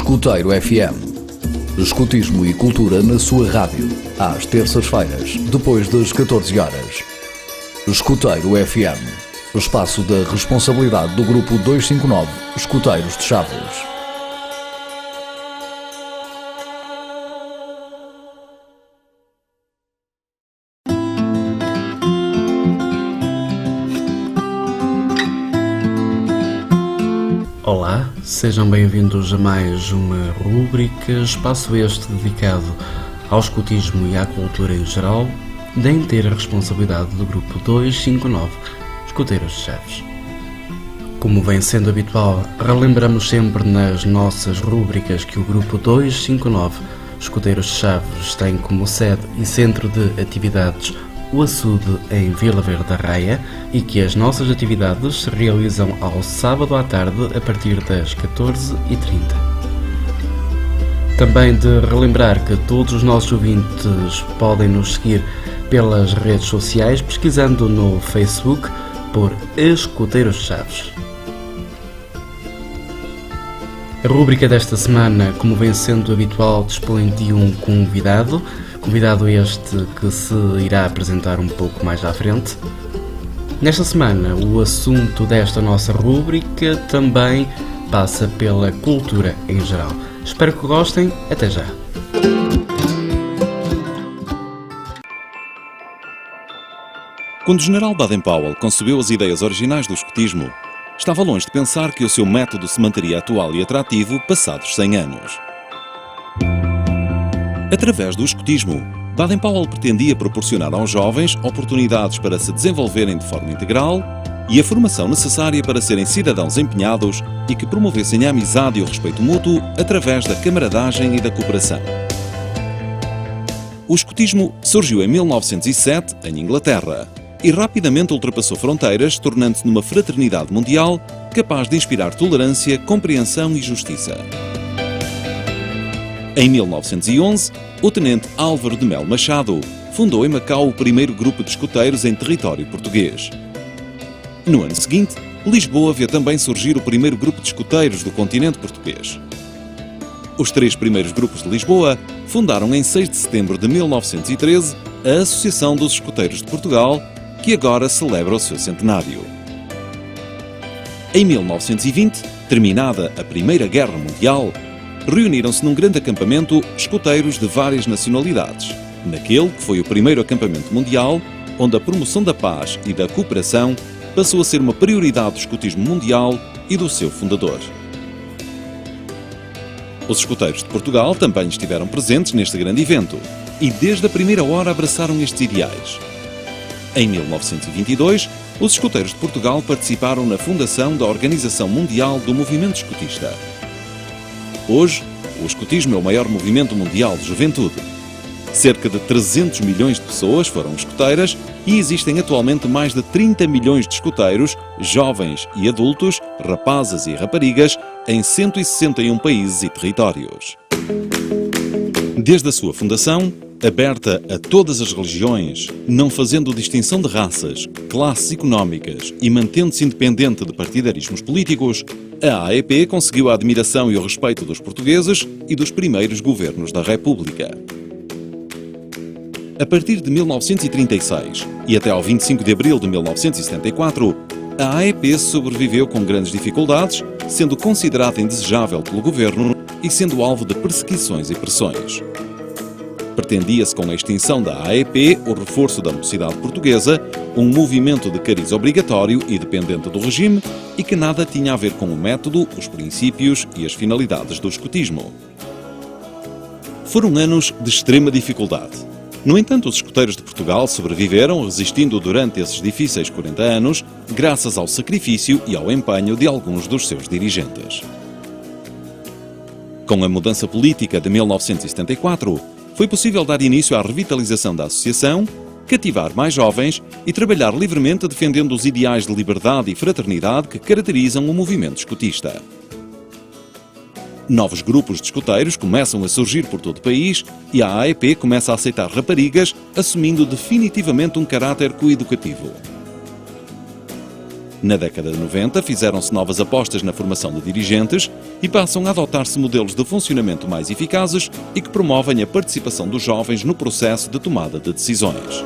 Escuteiro FM. Escutismo e cultura na sua rádio, às terças-feiras, depois das 14 horas. Escuteiro FM. Espaço da responsabilidade do Grupo 259 Escuteiros de Chaves. Olá, sejam bem-vindos a mais uma rúbrica, espaço este dedicado ao escutismo e à cultura em geral, da inteira responsabilidade do Grupo 259 Escuteiros de Chaves. Como vem sendo habitual, relembramos sempre nas nossas rúbricas que o Grupo 259 Escuteiros de Chaves tem como sede e centro de atividades o açude em Vila Verde da Raia e que as nossas atividades se realizam ao sábado à tarde a partir das 14h30. Também de relembrar que todos os nossos ouvintes podem nos seguir pelas redes sociais pesquisando no Facebook por Escuteiros de Chaves. A rúbrica desta semana, como vem sendo habitual, dispõe de um convidado este que se irá apresentar um pouco mais à frente. Nesta semana, o assunto desta nossa rúbrica também passa pela cultura em geral. Espero que gostem. Até já! Quando o General Baden-Powell concebeu as ideias originais do escutismo, estava longe de pensar que o seu método se manteria atual e atrativo passados 100 anos. Através do escutismo, Baden-Powell pretendia proporcionar aos jovens oportunidades para se desenvolverem de forma integral e a formação necessária para serem cidadãos empenhados e que promovessem a amizade e o respeito mútuo através da camaradagem e da cooperação. O escutismo surgiu em 1907, em Inglaterra, e rapidamente ultrapassou fronteiras, tornando-se numa fraternidade mundial capaz de inspirar tolerância, compreensão e justiça. Em 1911, o tenente Álvaro de Melo Machado fundou em Macau o primeiro grupo de escuteiros em território português. No ano seguinte, Lisboa vê também surgir o primeiro grupo de escuteiros do continente português. Os três primeiros grupos de Lisboa fundaram em 6 de setembro de 1913 a Associação dos Escuteiros de Portugal, que agora celebra o seu centenário. Em 1920, terminada a Primeira Guerra Mundial, reuniram-se num grande acampamento escuteiros de várias nacionalidades, naquele que foi o primeiro acampamento mundial, onde a promoção da paz e da cooperação passou a ser uma prioridade do escutismo mundial e do seu fundador. Os escuteiros de Portugal também estiveram presentes neste grande evento e desde a primeira hora abraçaram estes ideais. Em 1922, os escuteiros de Portugal participaram na fundação da Organização Mundial do Movimento Escutista. Hoje, o escutismo é o maior movimento mundial de juventude. Cerca de 300 milhões de pessoas foram escuteiras e existem atualmente mais de 30 milhões de escuteiros, jovens e adultos, rapazes e raparigas, em 161 países e territórios. Desde a sua fundação, aberta a todas as religiões, não fazendo distinção de raças, classes económicas e mantendo-se independente de partidarismos políticos, a AEP conseguiu a admiração e o respeito dos portugueses e dos primeiros governos da República. A partir de 1936 e até ao 25 de abril de 1974, a AEP sobreviveu com grandes dificuldades, sendo considerada indesejável pelo governo e sendo alvo de perseguições e pressões. Pretendia-se com a extinção da AEP o reforço da mocidade portuguesa, um movimento de cariz obrigatório e dependente do regime e que nada tinha a ver com o método, os princípios e as finalidades do escutismo. Foram anos de extrema dificuldade. No entanto, os escuteiros de Portugal sobreviveram, resistindo durante esses difíceis 40 anos, graças ao sacrifício e ao empenho de alguns dos seus dirigentes. Com a mudança política de 1974, foi possível dar início à revitalização da associação, cativar mais jovens e trabalhar livremente defendendo os ideais de liberdade e fraternidade que caracterizam o movimento escutista. Novos grupos de escuteiros começam a surgir por todo o país e a AEP começa a aceitar raparigas, assumindo definitivamente um caráter coeducativo. Na década de 90, fizeram-se novas apostas na formação de dirigentes e passam a adotar-se modelos de funcionamento mais eficazes e que promovem a participação dos jovens no processo de tomada de decisões.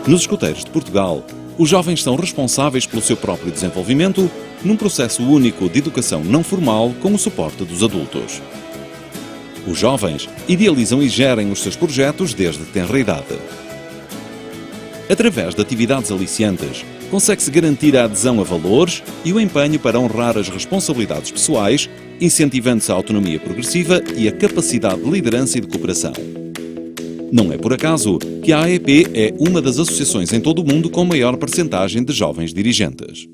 Nos escuteiros de Portugal, os jovens são responsáveis pelo seu próprio desenvolvimento num processo único de educação não formal com o suporte dos adultos. Os jovens idealizam e gerem os seus projetos desde tenra idade. Através de atividades aliciantes, consegue-se garantir a adesão a valores e o empenho para honrar as responsabilidades pessoais, incentivando-se a autonomia progressiva e a capacidade de liderança e de cooperação. Não é por acaso que a AEP é uma das associações em todo o mundo com maior percentagem de jovens dirigentes.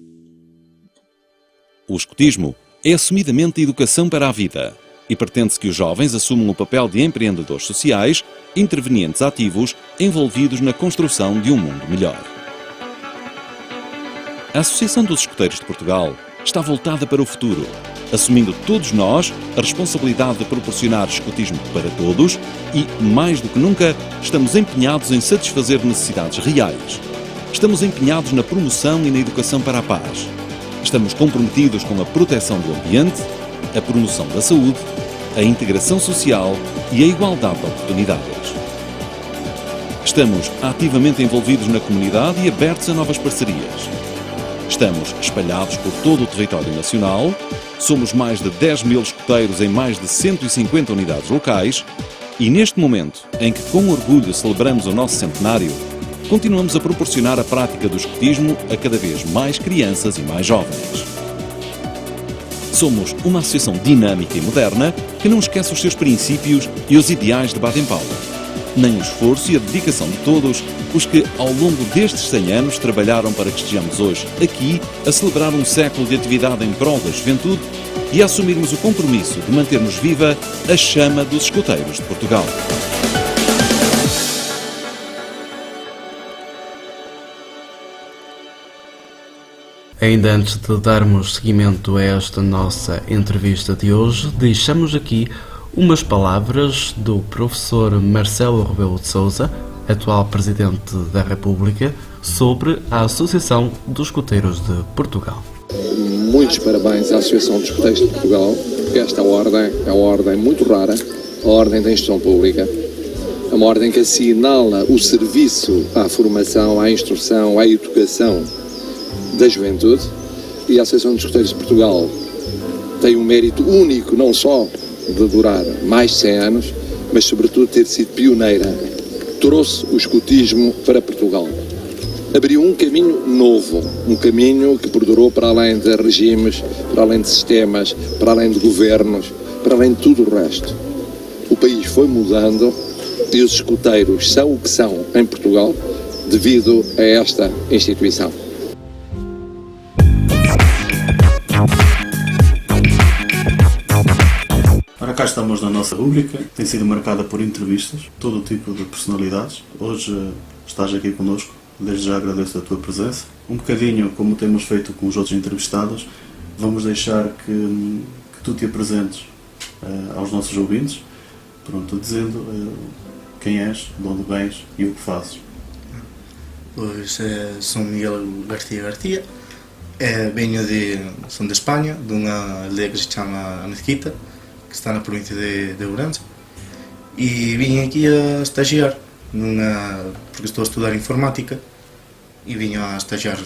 O escutismo é assumidamente educação para a vida e pretende-se que os jovens assumam o papel de empreendedores sociais, intervenientes ativos, envolvidos na construção de um mundo melhor. A Associação dos Escuteiros de Portugal está voltada para o futuro, assumindo todos nós a responsabilidade de proporcionar escutismo para todos e, mais do que nunca, estamos empenhados em satisfazer necessidades reais. Estamos empenhados na promoção e na educação para a paz. Estamos comprometidos com a proteção do ambiente, a promoção da saúde, a integração social e a igualdade de oportunidades. Estamos ativamente envolvidos na comunidade e abertos a novas parcerias. Estamos espalhados por todo o território nacional, somos mais de 10 mil escuteiros em mais de 150 unidades locais e neste momento, em que com orgulho celebramos o nosso centenário, continuamos a proporcionar a prática do escutismo a cada vez mais crianças e mais jovens. Somos uma associação dinâmica e moderna que não esquece os seus princípios e os ideais de Baden-Powell, nem o esforço e a dedicação de todos os que, ao longo destes 100 anos, trabalharam para que estejamos hoje aqui a celebrar um século de atividade em prol da juventude e a assumirmos o compromisso de mantermos viva a chama dos escuteiros de Portugal. Ainda antes de darmos seguimento a esta nossa entrevista de hoje, deixamos aqui umas palavras do professor Marcelo Rebelo de Sousa, atual Presidente da República, sobre a Associação dos Escuteiros de Portugal. Muitos parabéns à Associação dos Escuteiros de Portugal, porque esta ordem é uma ordem muito rara, a ordem da instrução pública. É uma ordem que assinala o serviço à formação, à instrução, à educação da juventude, e a Associação dos Escuteiros de Portugal tem um mérito único, não só de durar mais de 100 anos, mas sobretudo ter sido pioneira. Trouxe o escutismo para Portugal. Abriu um caminho novo, um caminho que perdurou para além de regimes, para além de sistemas, para além de governos, para além de tudo o resto. O país foi mudando e os escuteiros são o que são em Portugal devido a esta instituição. Ora, cá estamos na nossa rúbrica, tem sido marcada por entrevistas, todo o tipo de personalidades. Hoje estás aqui connosco, desde já agradeço a tua presença. Um bocadinho como temos feito com os outros entrevistados, vamos deixar que tu te apresentes aos nossos ouvintes, pronto, dizendo quem és, de onde vens e o que fazes. Pois sou Miguel García, sou de Espanha, de uma aldeia que se chama Mezquita, que está na província de Ourense, e vim aqui a estagiar, porque estou a estudar informática, e vim a estagiar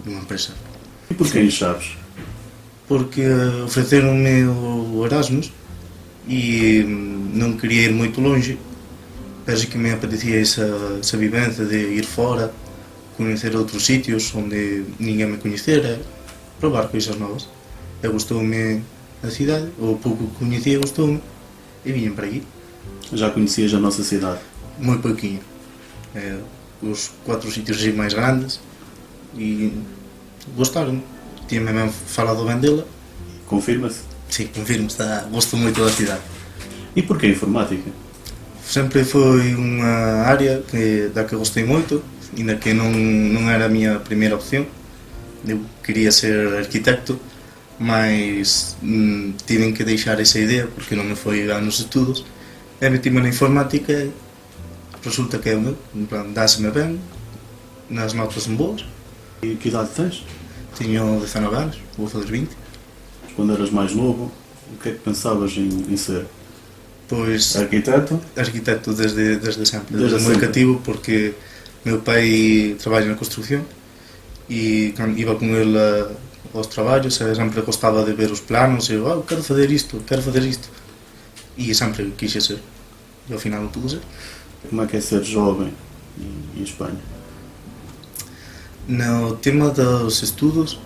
numa empresa. E porquê em Chaves? Porque ofereceram-me o Erasmus e não queria ir muito longe, mas que me apetecia essa vivência de ir fora, conhecer outros sítios onde ninguém me conhecera, provar coisas novas. Gostou-me a cidade, ou pouco que conhecia, gostou-me, e vim para aqui. Já conhecias a nossa cidade? Muito pouquinho. Os 4 sítios mais grandes, e gostaram-me. Tinha-me mesmo falado bem dela. Confirma-se? Sim, confirmo, gosto muito da cidade. E porquê informática? Sempre foi uma área da que eu gostei muito, ainda que não era a minha primeira opção. Eu queria ser arquitecto, mas tive que deixar essa ideia porque não me foi anos de estudos. Meti-me na informática, resulta que dá-se-me bem, nas notas são boas, E que idade tens? Tenho 19 anos, vou fazer 20. Quando eras mais novo, o que é que pensavas em ser? Pois, Arquiteto? arquiteto desde sempre, Desde muito sempre. cativo, porque meu pai trabalha na construção e quando iba com ele aos trabalhos, sempre gostava de ver os planos e eu quero fazer isto, e sempre quis ser, e ao final não pude ser. Como é que é ser jovem em Espanha? No tema dos estudos,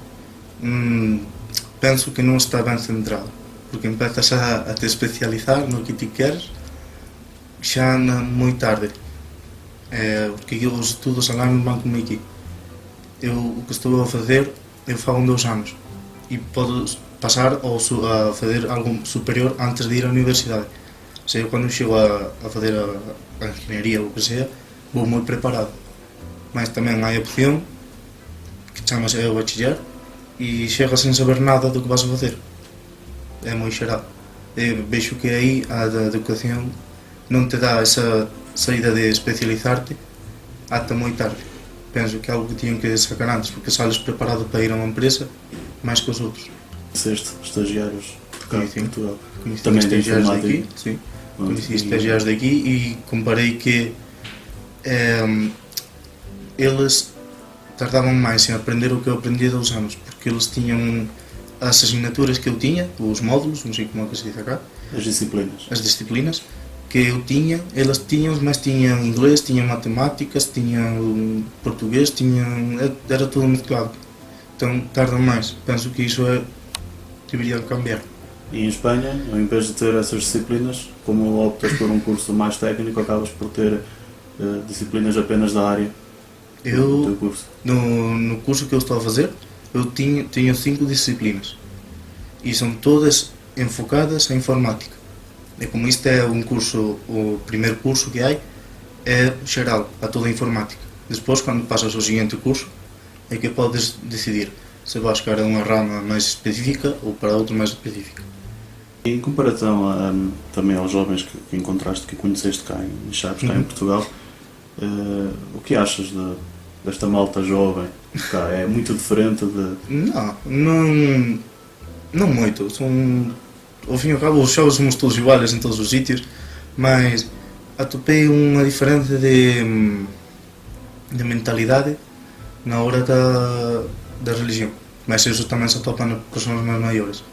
penso que não está bem centrado, porque empiezas a te especializar no que te queres já muito tarde, porque os estudos lá não vão como aqui. Eu, o que estou a fazer, eu faço 2 anos e posso passar a fazer algo superior antes de ir à universidade. Ou seja, quando chego a fazer a engenharia ou o que seja, vou muito preparado. Mas também há a opção que chama-se o bachiller e chega sem saber nada do que vas a fazer. É muito geral. Eu vejo que aí a da educação não te dá essa saída de especializar-te até muito tarde. Penso que é algo que tinham que sacar antes, porque sales preparado para ir a uma empresa mais que os outros. Conheceste estagiários de cá de Sim. Portugal? Conheci Também de estagiários informática? daqui, sim. Pronto, Conheci e- estagiários daqui e comparei que eles tardavam mais em aprender o que eu aprendi há 2 anos, porque eles tinham as assinaturas que eu tinha, os módulos, não sei como é que se diz cá, As disciplinas. as disciplinas que eu tinha, elas tinham, mas tinham inglês, tinham matemáticas, tinham português, era tudo mesclado. Então tardam mais. Penso que isso deveria cambiar. E em Espanha, ao invés de ter essas disciplinas, como optas por um curso mais técnico, acabas por ter disciplinas apenas da área do teu Eu, curso. no curso que eu estou a fazer, eu tenho 5 disciplinas e são todas enfocadas em informática. E como isto é um curso, o primeiro curso que há, é geral, a toda a informática. Depois, quando passas ao seguinte curso, é que podes decidir se vais para uma rama mais específica ou para outra mais específica. E em comparação também aos jovens que encontraste, que conheceste cá em Chaves, cá em Portugal, o que achas desta malta jovem cá? É muito diferente de... Não muito. Ao fim e ao cabo, os jovens somos todos iguais em todos os sítios, mas atopei uma diferença de mentalidade na hora da religião. Mas isso também se atopa nas pessoas mais maiores.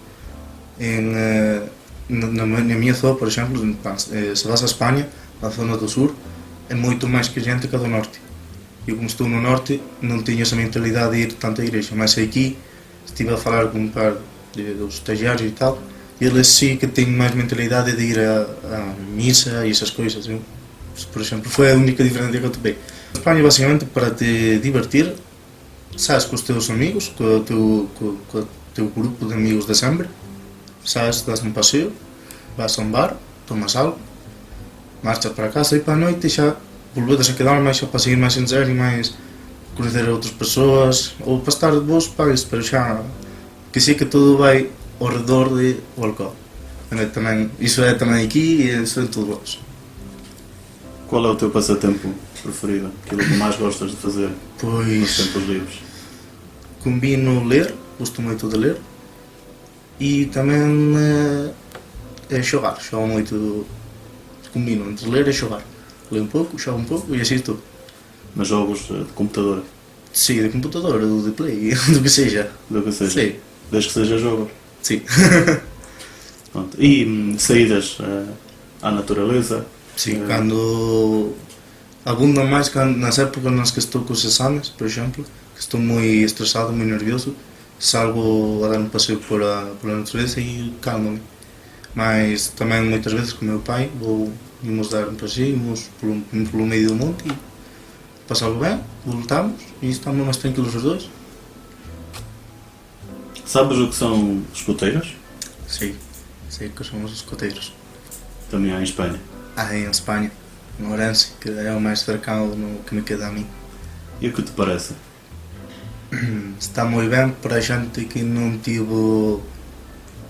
Na minha zona, por exemplo, se vas a Espanha, na zona do sul, é muito mais que gente que a do norte. Eu, como estou no norte, não tinha essa mentalidade de ir tanto à igreja, mas aqui estive a falar com um par dos estagiários e tal, e eles sim que têm mais mentalidade de ir à missa e essas coisas. Por exemplo, foi a única diferença que eu topei. A Espanha, basicamente, para te divertir, sais com os teus amigos, com o teu grupo de amigos de sempre, sais, das um passeio, vas a um bar, tomas algo, marchas para casa e para a noite e já volveres a quedar mais para seguir mais em sério e mais conhecer outras pessoas ou para estar de boas pagas, para já que sei que tudo vai ao redor do álcool. Também, isso é também aqui e isso é em todo lado. Qual é o teu passatempo preferido? Aquilo que mais gostas de fazer nos Pois tempos livres? combino ler, gosto muito de ler e também jogar, jogo muito, combino entre ler e jogar. Leio um pouco, jogo um pouco e assisto. Mas jogos de computador, Sim, de computador, ou de play, do que seja. do que seja? Sim, Desde que seja jogo. sim. Pronto. E saídas à natureza? Sim, quando abunda mais nas épocas nas que estou com os exames, por exemplo, que estou muito estressado, muito nervioso, salgo a dar um passeio pela natureza e calmo-me. Mas também muitas vezes com o meu pai vamos dar um passeio, vamos pelo meio do monte e passamos bem, voltamos e estamos mais tranquilos os dois. Sabes o que são escoteiros? Sei que somos os escoteiros. Também há em Espanha. Em Espanha, no Orense, que é o mais cercano que me queda a mim. E o que te parece? Está muito bem para a gente que não tive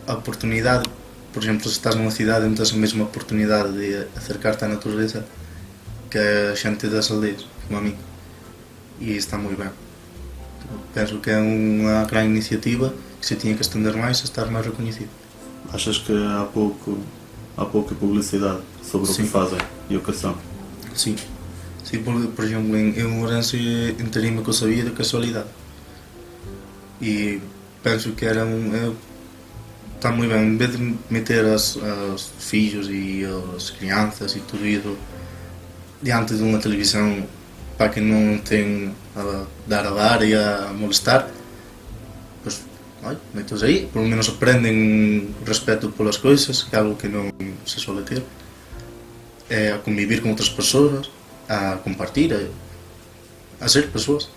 a oportunidade, por exemplo, se estás numa cidade não tens a mesma oportunidade de acercar-te à natureza que a gente das aldeias, como a mim. E está muito bem. Penso que é uma grande iniciativa que se tinha que estender mais a estar mais reconhecido. Achas que há pouca publicidade sobre o Sim. que fazem e o que são? Sim. Sim, por exemplo, em Ourense enterei-me que eu sabia de casualidade. E penso que está muito bem, em vez de meter os filhos e as crianças e tudo isso diante de uma televisão para que não tenham a dar a dar e a molestar, pois, metem-os aí, pelo menos aprendem respeito pelas coisas, que é algo que não se suele ter, a conviver com outras pessoas, a compartilhar, a ser pessoas.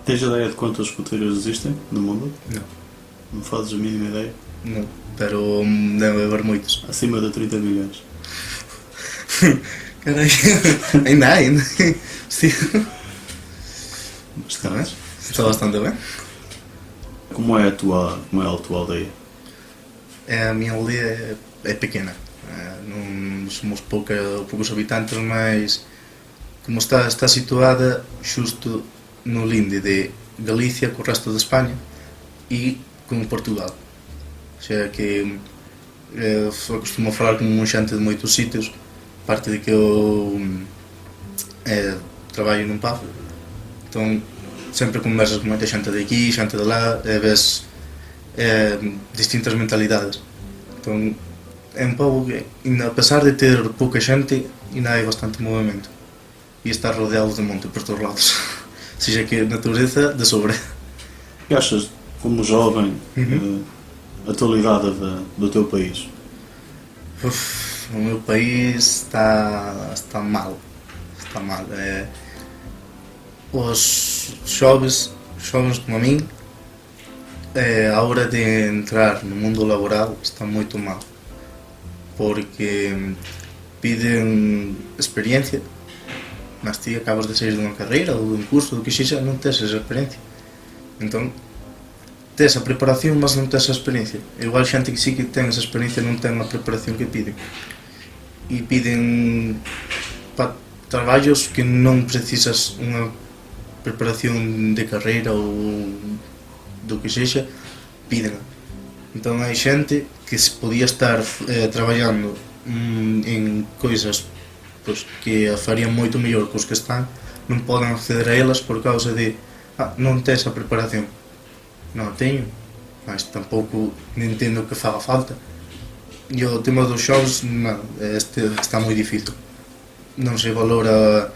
Tens ideia de quantos escuteiros existem no mundo? Não. Não fazes a mínima ideia? Não, pero deve haver muitos. Acima de 30 milhões. Caralho, ainda. Sim. Está bem? Está bastante bem. Como é a tua aldeia? A minha aldeia é pequena. Não somos poucos habitantes, mas como está situada justo no linde de Galícia com o resto da Espanha e com Portugal. Ou seja que eu costumo falar com um xente de moitos sitios, parte de que eu traballo num pub, então sempre conversas con moita xente de aquí, xente de lá, e ves distintas mentalidades. Então é un pobo que, a pesar de ter pouca xente, ainda hai bastante movimento e está rodeado de monte por todos lados. Ou seja que natureza de sobre. E achas, como jovem, a atualidade do teu país? O meu país está mal. Está mal. Os jovens como a mim, a hora de entrar no mundo laboral está muito mal. Porque piden experiência, mas ti acabas de sair de uma carreira ou de um curso, do que seja, não tens essa experiência. Então, tens a preparación, mas non tens a experiencia. Igual xente que sí que ten esa experiencia non ten a preparación que piden. E piden para traballos que non precisas unha preparación de carreira ou do que sexa, piden. Entón hai xente que se podía estar traballando en coisas pois, que a farían moito mellor que os que están, non poden acceder a elas por causa de non tens a preparación. Non a teño, mas tampouco entendo que faga falta. E o tema dos xogos está moi difícil. Non se valora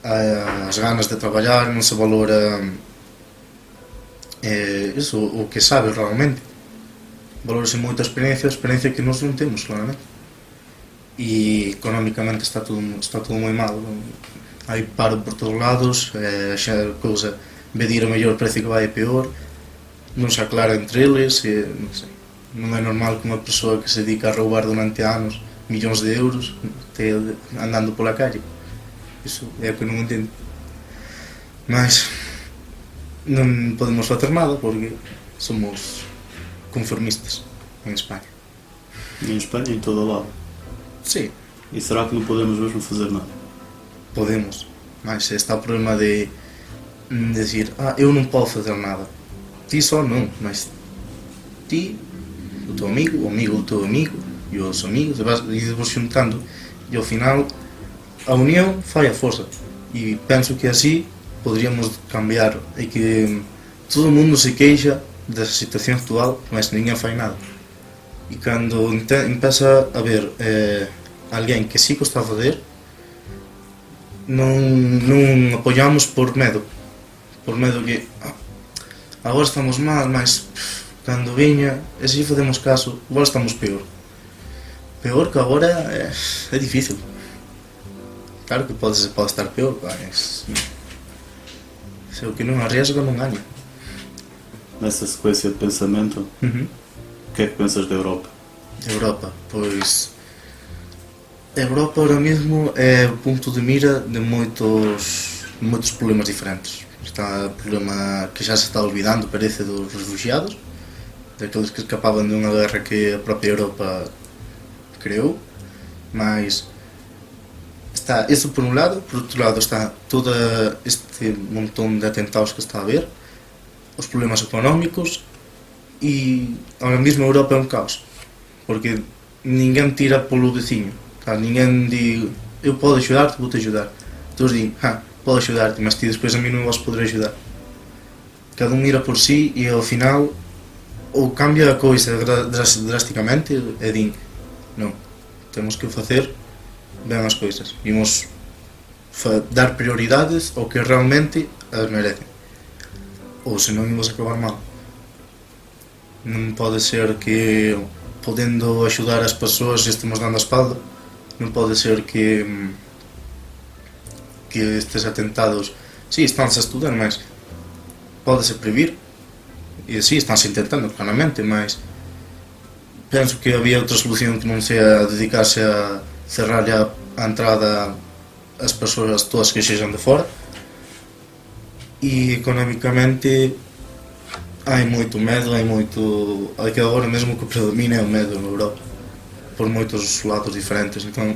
as ganas de traballar, non se valora o que sabes realmente. Valorase moita experiencia que nós non temos, claramente. E económicamente está todo moi mal. Hai paro por todos lados, xa cousa, en vez de ir a mellor precio que vai a peor, non se aclara entre eles, non sei. Non é normal que unha persoa que se dedica a roubar durante anos millóns de euros este andando pola calle. Iso é o que non entendo. Mas non podemos facer nada porque somos conformistas en España. Em Espanha e em todo o lado. Sí, E será que não podemos mesmo fazer nada? podemos, mas está o problema de dizer, eu non podo fazer nada. Ti só non, mas ti, o teu amigo, o amigo do teu amigo e os amigos, e vos juntando, e ao final a unión fai a forza. E penso que así poderíamos cambiar e que todo o mundo se queixa da situación actual, mas ninguén fai nada. E cando empeza a ver alguén que sí que está a fazer, non apoiamos por medo que agora estamos mal, mas cando viña, e se facemos caso, agora estamos peor que agora é difícil. Claro que pode estar peor, mas se o que non arriesga non gaña. Nessa sequência de pensamento, o que é que pensas da Europa? Europa, pois a Europa ahora mesmo é o ponto de mira de moitos problemas diferentes. Está o problema que xa se está olvidando, parece, dos refugiados, daqueles que escapaban de unha guerra que a propia Europa creou, mas está isso por um lado, por outro lado está todo este montón de atentados que está a haver, os problemas económicos e ahora mesmo a Europa é un caos, porque ninguén tira polo veciño, ninguén di eu podo axudarte, vou te ajudar, todos din, podo axudarte, mas ti despois a mí non vos poderei axudar. Cada un mira por si e ao final ou cambia a coisa drasticamente e din, non, temos que facer ben as coisas, imos dar prioridades ao que realmente as merecen, ou senón imos acabar mal. Non pode ser que podendo axudar as persoas e estemos dando a espalda, non pode ser que estes atentados estánse a estudar, mas pódese previr e estánse intentando claramente, mas penso que había outra solución que non sea dedicarse a cerrar a entrada as persoas todas que xexan de fora, e económicamente hai moito medo, hai que agora mesmo que predomina é o medo na Europa por moitos lados diferentes, então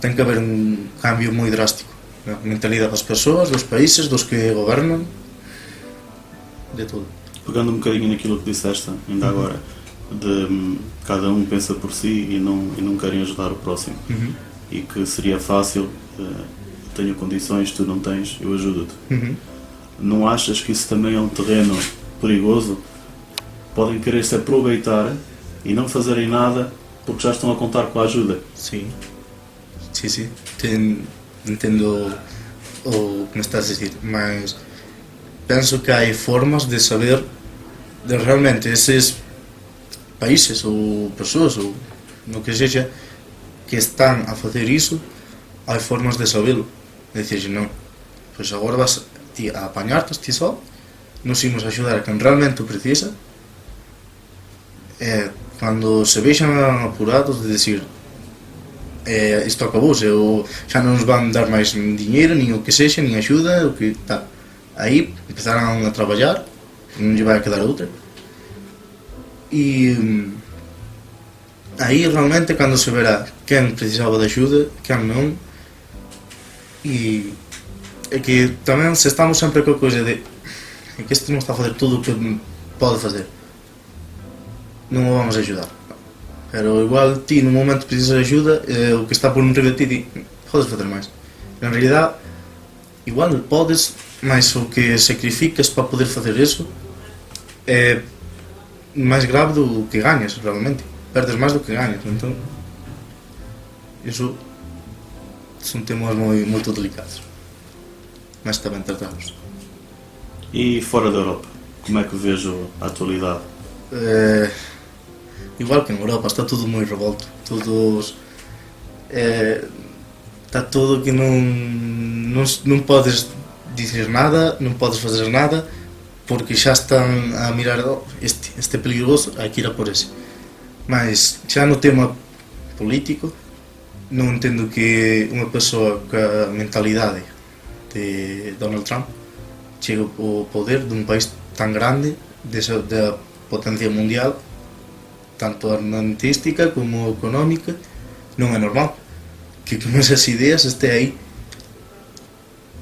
ten que haber un cambio moi drástico na mentalidade das persoas, dos países, dos que gobernan, de tudo. Pegando um bocadinho naquilo que disseste ainda agora, de cada um pensa por si e não querem ajudar o próximo, e que seria fácil, tenho condições, tu não tens, eu ajudo-te. Não achas que isso também é um terreno perigoso? Podem querer se aproveitar e não fazerem nada porque já estão a contar com a ajuda. Sim. Entendo o que me estás a dizer, mas penso que há formas de saber de realmente esses países ou pessoas ou no que seja que están a fazer isso, há formas de sabê-lo, de dizer, non, pois agora vas ti a apañarte ti só, nos imos axudar a quen realmente o precisa, e cando se vexan apurados de decir isto acabouse, ou xa non nos van dar máis diñeiro, nin o que sexa, nin axuda, o que tal, aí empezarán a traballar, non lle vai a quedar outra, e aí realmente cando se verá quen precisaba de axuda, quen non, e é que tamén se estamos sempre coa coisa de que este non está a fazer tudo o que pode fazer, non o vamos a ajudar, pero igual ti no momento precisas de ajuda, o que está por un riba de ti di, podes fazer máis, en realidad igual podes, mas o que sacrificas para poder fazer eso é máis grave do que gañas realmente, perdes máis do que gañas, entón iso son temas moito delicados, mas tamén tratados. E fora da Europa, como é que vejo a atualidade? Igual que en Europa, está tudo moi revolto, está todo que non podes dizer nada, non podes fazer nada, porque xa están a mirar, este é peligroso, hai que ir a por ese. Mas xa no tema político, non entendo que unha persoa ca mentalidade de Donald Trump chegue ao poder dun país tan grande, da potencia mundial, tanto armamentística como económica. Non é normal que con esas ideas este aí.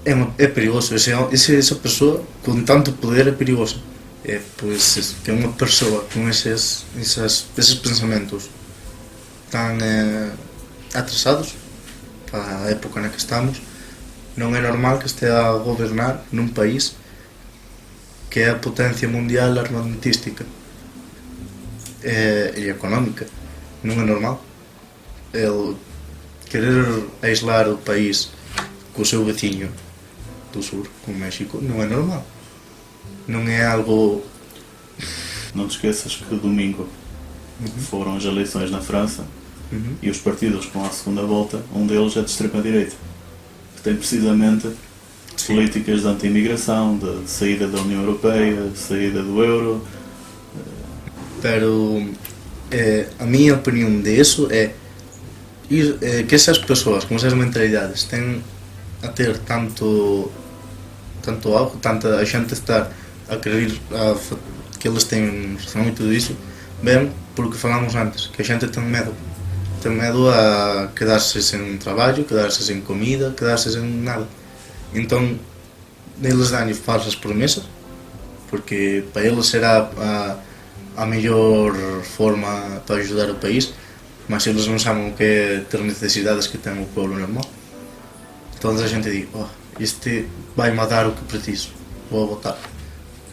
É perigoso, esa persoa con tanto poder é perigosa. Pois que unha persoa con eses pensamentos tan atrasados para a época na que estamos, non é normal que estea a gobernar nun país que é a potencia mundial armamentística e económica. Non é normal el querer aislar o país co seu veciño do sur, con México, non é normal, non é algo. Não te esqueças que domingo foram as eleições na França e os partidos que vão à segunda volta, um deles é de extrema-direita, que tem precisamente políticas de anti-imigração, de saída da União Europeia, de saída do euro. Pero a minha opinião disso é que essas pessoas com essas mentalidades têm a ter tanto algo, tanta a gente estar a querer que eles têm razão e tudo isso, bem, porque falamos antes, que a gente tem tem medo a quedar-se sem trabalho, quedar-se sem comida, quedar-se sem nada. Então, eles dão falsas promessas, porque para eles será a melhor forma para ajudar o país, mas eles não sabem o que é ter necessidades que tem o povo normal. Então a gente diz, este vai-me dar o que preciso, vou votar.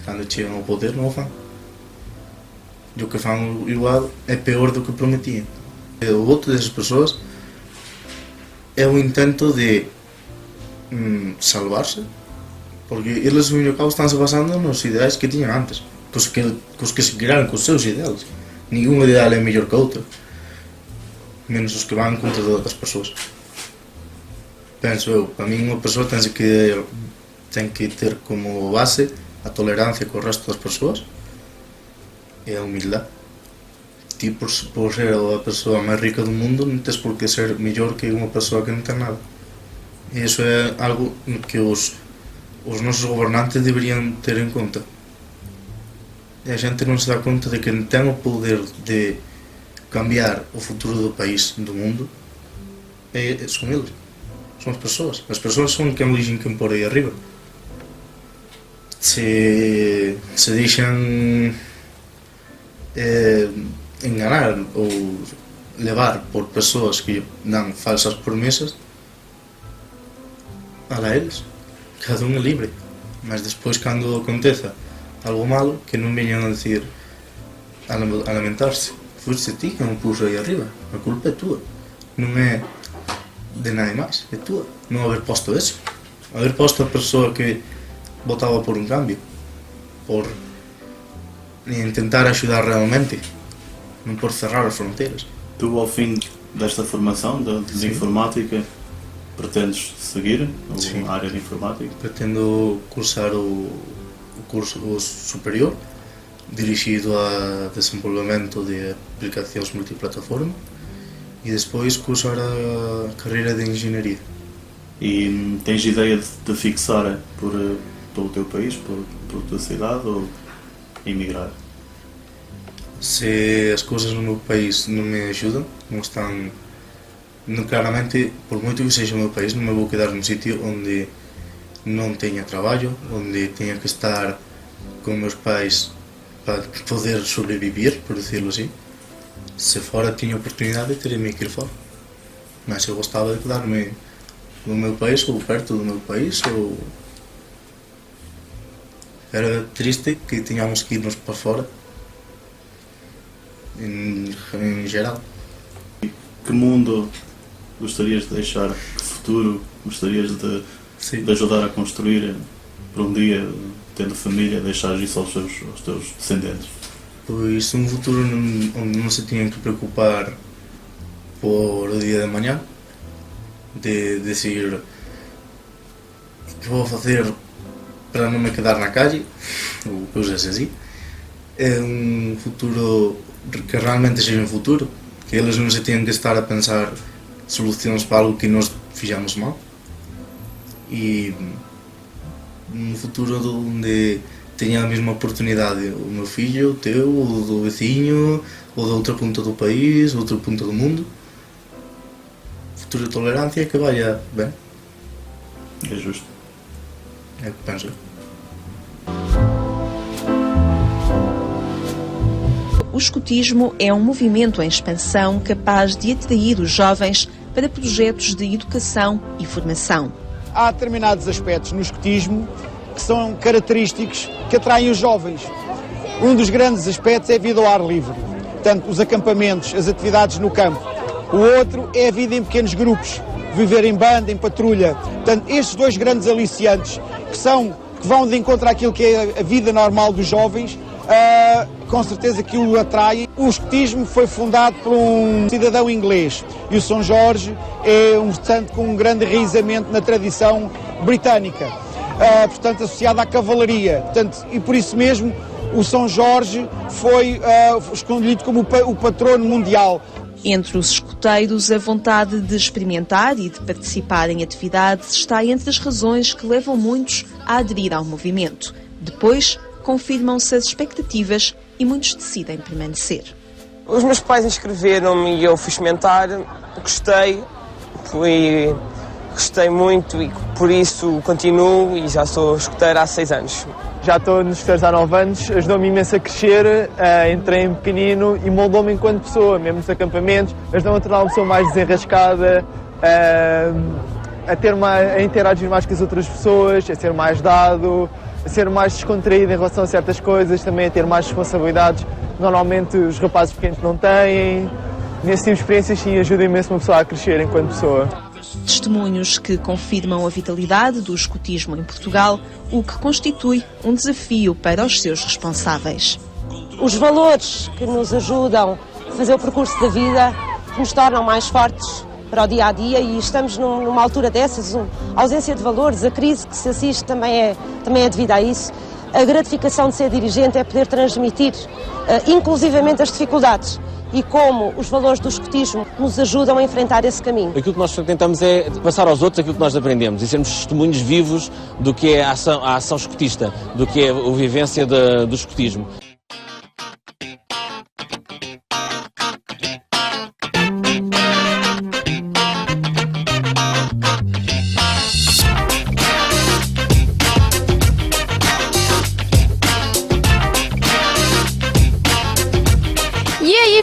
Quando chegam ao poder, não o fazem. E o que fazem igual é pior do que prometiam. O voto dessas pessoas é o intento de salvar-se, porque eles, no fim e ao cabo, estão-se basando nos ideais que tinham antes, com os que se criaram com os seus ideais. Nenhum ideal é melhor que o outro, menos os que vão contra outras pessoas. Penso eu, para mim, uma pessoa tem que ter como base a tolerância com o resto das pessoas e a humildade. E por ser a pessoa mais rica do mundo, não tens por que ser melhor que uma pessoa que não tem nada. E isso é algo que os nossos governantes deveriam ter em conta. E a gente não se dá conta de que não tem o poder de cambiar o futuro do país, do mundo, são eles. São as pessoas. As pessoas são quem elegem quem pôr aí arriba. Se deixam enganar ou levar por pessoas que dão falsas promessas, a eles. Cada um é livre. Mas depois, quando aconteça algo malo, que não venham a dizer, a lamentar-se. Foste a ti que me pus aí arriba. A culpa é tua. Não é de nada mais. É tua. Não haver posto isso. Haver posto a pessoa que votava por um cambio. Por tentar ajudar realmente. Não por cerrar as fronteiras. Tu, ao fim desta formação de informática, pretendes seguir a área de informática? Pretendo cursar o curso superior, dirigido a desenvolvimento de aplicações multiplataforma, e depois cursar a carreira de engenharia. E tens ideia de fixar pelo teu país, pela tua cidade, ou emigrar? Se as coisas no meu país não me ajudam, claramente, por muito que seja o meu país, não me vou quedar num sítio onde não tenha trabalho, onde tenha que estar com meus pais para poder sobreviver, por decirlo assim. Se fora tinha oportunidade, teria-me que ir fora. Mas eu gostava de quedar-me no meu país, ou perto do meu país, ou... Era triste que tínhamos que irmos para fora, em geral. Que mundo gostarias de deixar? Que futuro gostarias de ajudar a construir para um dia, tendo família, deixar isso aos teus descendentes? Pois um futuro onde não se tinham que preocupar por o dia de manhã, de decidir o que vou fazer para não me quedar na calle, ou coisas assim. É um futuro que realmente seja um futuro, que eles não se tenham que estar a pensar soluções para algo que nós fizemos mal. E um futuro onde tenha a mesma oportunidade o meu filho, o teu, ou do vizinho, ou da outra ponta do país, outra ponta do mundo. Futuro de tolerância que vaya bem. É justo. É o que penso. O escotismo é um movimento em expansão capaz de atrair os jovens para projetos de educação e formação. Há determinados aspectos no escotismo que são característicos que atraem os jovens. Um dos grandes aspectos é a vida ao ar livre, portanto, os acampamentos, as atividades no campo. O outro é a vida em pequenos grupos, viver em banda, em patrulha. Portanto, estes dois grandes aliciantes que vão de encontro àquilo que é a vida normal dos jovens, com certeza que o atrai. O escotismo foi fundado por um cidadão inglês e o São Jorge é um santo com um grande enraizamento na tradição britânica, portanto associado à cavalaria, portanto, e por isso mesmo o São Jorge foi escolhido como o patrono mundial. Entre os escoteiros, a vontade de experimentar e de participar em atividades está entre as razões que levam muitos a aderir ao movimento. Depois, confirmam-se as expectativas e muitos decidem permanecer. Os meus pais inscreveram-me e eu fui experimentar, gostei muito e por isso continuo e já sou escoteiro há 6 anos. Já estou nos escoteiros há 9 anos, ajudou-me imenso a crescer, entrei em pequenino e moldou-me enquanto pessoa, mesmo nos acampamentos, ajudou-me a tornar uma pessoa mais desenrascada, a interagir mais com as outras pessoas, a ser mais dado, a ser mais descontraído em relação a certas coisas, também a ter mais responsabilidades que normalmente os rapazes pequenos não têm. Nesse tipo de experiências sim ajuda imenso uma pessoa a crescer enquanto pessoa. Testemunhos que confirmam a vitalidade do escotismo em Portugal, o que constitui um desafio para os seus responsáveis. Os valores que nos ajudam a fazer o percurso da vida, que nos tornam mais fortes para o dia-a-dia, e estamos numa altura dessas, a ausência de valores, a crise que se assiste também é devida a isso. A gratificação de ser dirigente é poder transmitir, inclusivamente, as dificuldades e como os valores do escotismo nos ajudam a enfrentar esse caminho. Aquilo que nós tentamos é passar aos outros aquilo que nós aprendemos e sermos testemunhos vivos do que é a ação escotista, do que é a vivência do escotismo.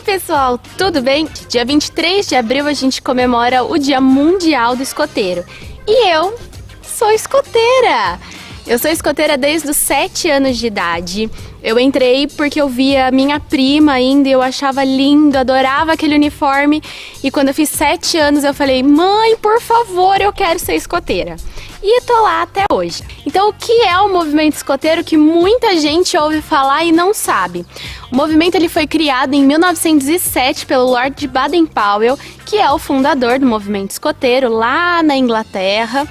Pessoal, tudo bem? Dia 23 de abril a gente comemora o Dia Mundial do Escoteiro. E eu sou escoteira! Eu sou escoteira desde os 7 anos de idade. Eu entrei porque eu via minha prima ainda e eu achava lindo, adorava aquele uniforme. E quando eu fiz 7 anos eu falei, mãe, por favor, eu quero ser escoteira. E tô lá até hoje. Então, o que é o movimento escoteiro que muita gente ouve falar e não sabe? O movimento ele foi criado em 1907 pelo Lord Baden-Powell, que é o fundador do movimento escoteiro lá na Inglaterra.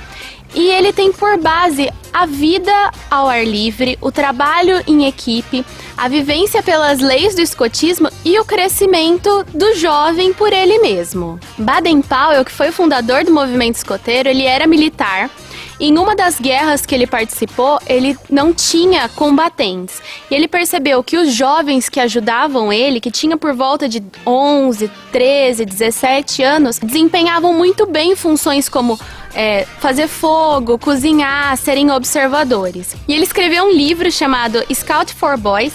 E ele tem por base a vida ao ar livre, o trabalho em equipe, a vivência pelas leis do escotismo e o crescimento do jovem por ele mesmo. Baden-Powell, que foi o fundador do movimento escoteiro, ele era militar. Em uma das guerras que ele participou, ele não tinha combatentes. E ele percebeu que os jovens que ajudavam ele, que tinha por volta de 11, 13, 17 anos, desempenhavam muito bem funções como fazer fogo, cozinhar, serem observadores. E ele escreveu um livro chamado Scout for Boys,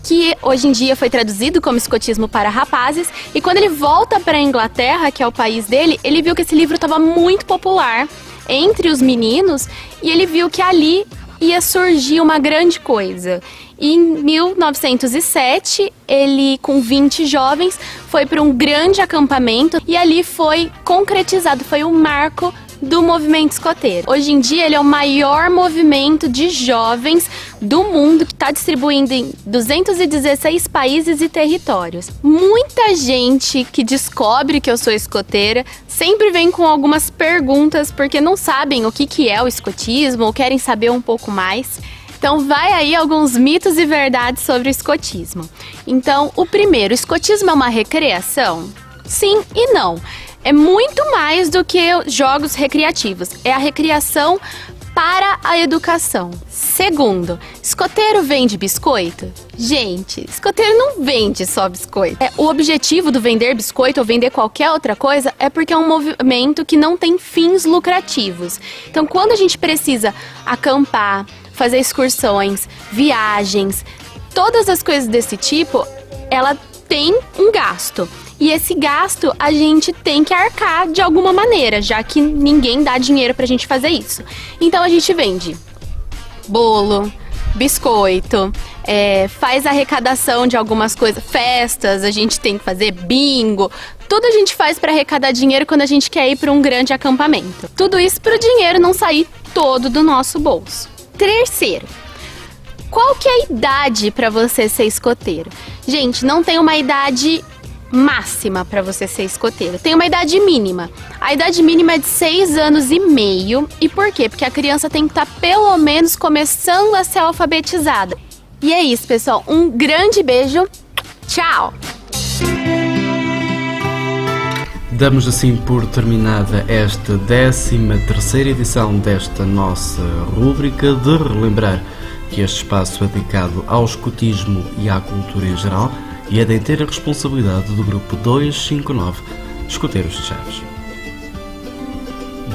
que hoje em dia foi traduzido como Escotismo para Rapazes. E quando ele volta para a Inglaterra, que é o país dele, ele viu que esse livro estava muito popular entre os meninos e ele viu que ali ia surgir uma grande coisa. E em 1907, ele, com 20 jovens, foi para um grande acampamento e ali foi concretizado, foi o marco do movimento escoteiro. Hoje em dia ele é o maior movimento de jovens do mundo, que está distribuindo em 216 países e territórios. Muita gente que descobre que eu sou escoteira sempre vem com algumas perguntas porque não sabem o que é o escotismo ou querem saber um pouco mais. Então vai aí alguns mitos e verdades sobre o escotismo. Então, o primeiro, o escotismo é uma recreação? Sim e não. É muito mais do que jogos recreativos. É a recreação para a educação. Segundo, escoteiro vende biscoito? Gente, escoteiro não vende só biscoito. O objetivo do vender biscoito ou vender qualquer outra coisa é porque é um movimento que não tem fins lucrativos. Então, quando a gente precisa acampar, fazer excursões, viagens, todas as coisas desse tipo, ela tem um gasto. E esse gasto a gente tem que arcar de alguma maneira, já que ninguém dá dinheiro pra gente fazer isso. Então a gente vende bolo, biscoito, faz arrecadação de algumas coisas, festas, a gente tem que fazer bingo. Tudo a gente faz para arrecadar dinheiro quando a gente quer ir para um grande acampamento. Tudo isso para o dinheiro não sair todo do nosso bolso. Terceiro, qual que é a idade para você ser escoteiro? Gente, não tem uma idade máxima para você ser escoteiro. Tem uma idade mínima. A idade mínima é de 6 anos e meio. E por quê? Porque a criança tem que estar pelo menos começando a ser alfabetizada. E é isso, pessoal. Um grande beijo. Tchau! Damos assim por terminada esta 13ª edição desta nossa rúbrica, de relembrar que este espaço é dedicado ao escotismo e à cultura em geral, e é da inteira responsabilidade do Grupo 259 Escoteiros de Chaves.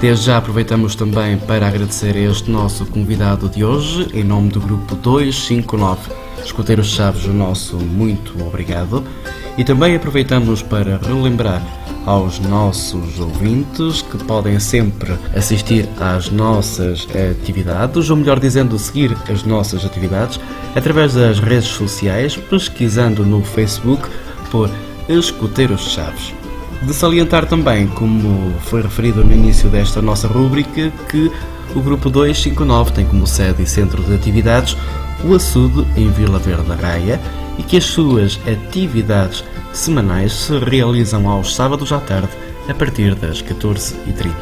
Desde já aproveitamos também para agradecer a este nosso convidado de hoje, em nome do Grupo 259 Escoteiros de Chaves, o nosso muito obrigado. E também aproveitamos para relembrar aos nossos ouvintes que podem sempre assistir às nossas atividades, ou melhor dizendo, seguir as nossas atividades através das redes sociais, pesquisando no Facebook por Escoteiros de Chaves. De salientar também, como foi referido no início desta nossa rúbrica, que o Grupo 259 tem como sede e centro de atividades o açude em Vila Verde da Gaia e que as suas atividades semanais se realizam aos sábados à tarde a partir das 14h30.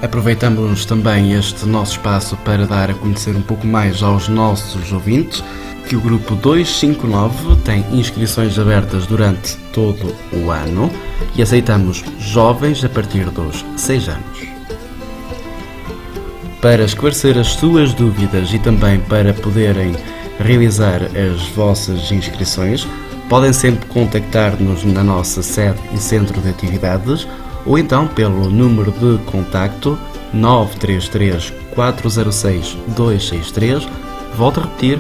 Aproveitamos também este nosso espaço para dar a conhecer um pouco mais aos nossos ouvintes que o Grupo 259 tem inscrições abertas durante todo o ano e aceitamos jovens a partir dos 6 anos. Para esclarecer as suas dúvidas e também para poderem realizar as vossas inscrições, podem sempre contactar-nos na nossa sede e centro de atividades ou então pelo número de contacto 933 406 263, volto a repetir,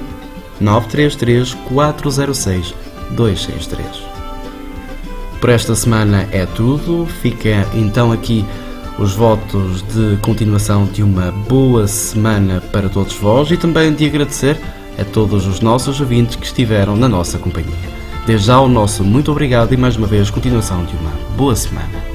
933 406 263. Por esta semana é tudo, fica então aqui os votos de continuação de uma boa semana para todos vós e também de agradecer a todos os nossos ouvintes que estiveram na nossa companhia. Desde já o nosso muito obrigado e mais uma vez continuação de uma boa semana.